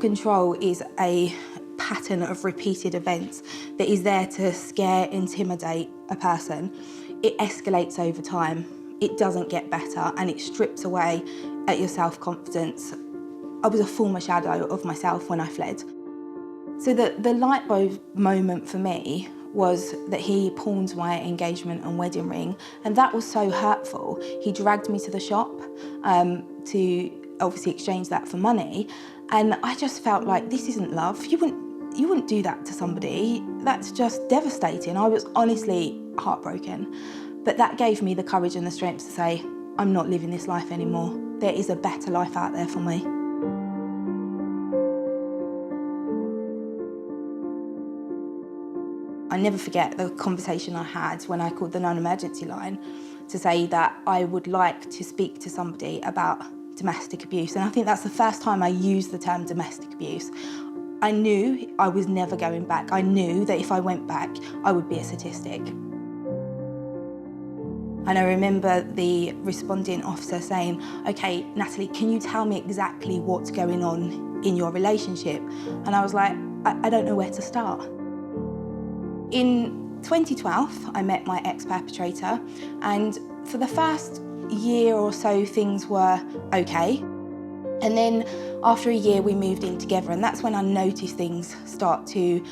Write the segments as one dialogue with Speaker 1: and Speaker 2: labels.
Speaker 1: control is a pattern of repeated events that is there to scare, intimidate a person. It escalates over time, it doesn't get better, and it strips away at your self-confidence. I was a former shadow of myself when I fled. So the light bulb moment for me was that he pawned my engagement and wedding ring, and that was so hurtful. He dragged me to the shop to obviously exchange that for money, and I just felt like, this isn't love. You wouldn't do that to somebody. That's just devastating. I was honestly heartbroken, but that gave me the courage and the strength to say, I'm not living this life anymore. There is a better life out there for me. I never forget the conversation I had when I called the non-emergency line to say that I would like to speak to somebody about domestic abuse. And I think that's the first time I used the term domestic abuse. I knew I was never going back. I knew that if I went back, I would be a statistic. And I remember the responding officer saying, okay, Natalie, can you tell me exactly what's going on in your relationship? And I was like, I don't know where to start. In 2012, I met my ex-perpetrator, and for the first year or so, things were okay. And then after a year, we moved in together, and that's when I noticed things start to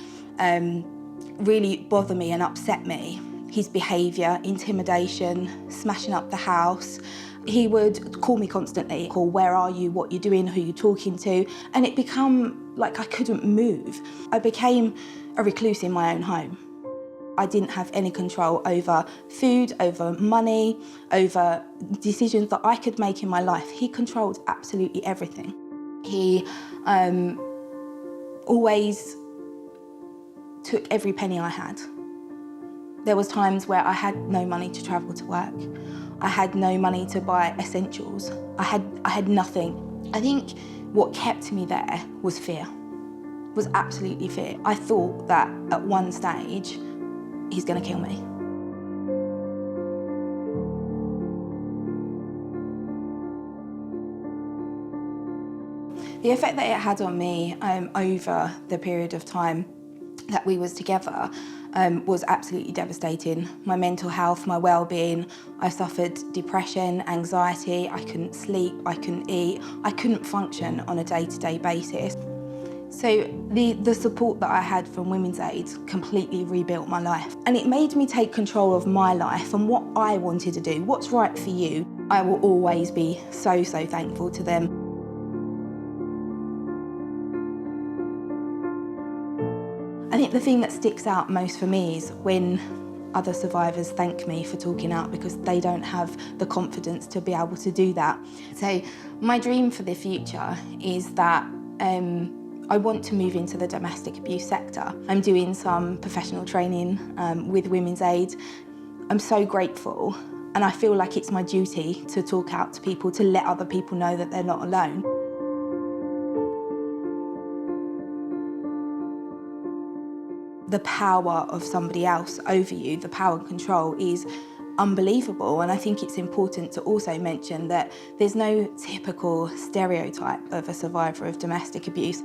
Speaker 1: really bother me and upset me. His behaviour, intimidation, smashing up the house. He would call me constantly, call, where are you, what you're doing, who you're talking to, and it became like I couldn't move. I became a recluse in my own home. I didn't have any control over food, over money, over decisions that I could make in my life. He controlled absolutely everything. He always took every penny I had. There was times where I had no money to travel to work. I had no money to buy essentials. I had nothing. I think what kept me there was fear, was absolutely fear. I thought that at one stage, he's gonna kill me. The effect that it had on me over the period of time that we was together was absolutely devastating. My mental health, my well-being, I suffered depression, anxiety, I couldn't sleep, I couldn't eat, I couldn't function on a day-to-day basis. So the support that I had from Women's Aid completely rebuilt my life. And it made me take control of my life and what I wanted to do, what's right for you. I will always be so, so thankful to them. I think the thing that sticks out most for me is when other survivors thank me for talking out, because they don't have the confidence to be able to do that. So my dream for the future is that I want to move into the domestic abuse sector. I'm doing some professional training with Women's Aid. I'm so grateful, and I feel like it's my duty to talk out to people, to let other people know that they're not alone. The power of somebody else over you, the power and control, is unbelievable, and I think it's important to also mention that there's no typical stereotype of a survivor of domestic abuse.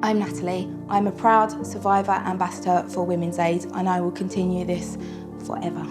Speaker 1: I'm Natalie. I'm a proud survivor ambassador for Women's Aid, and I will continue this forever.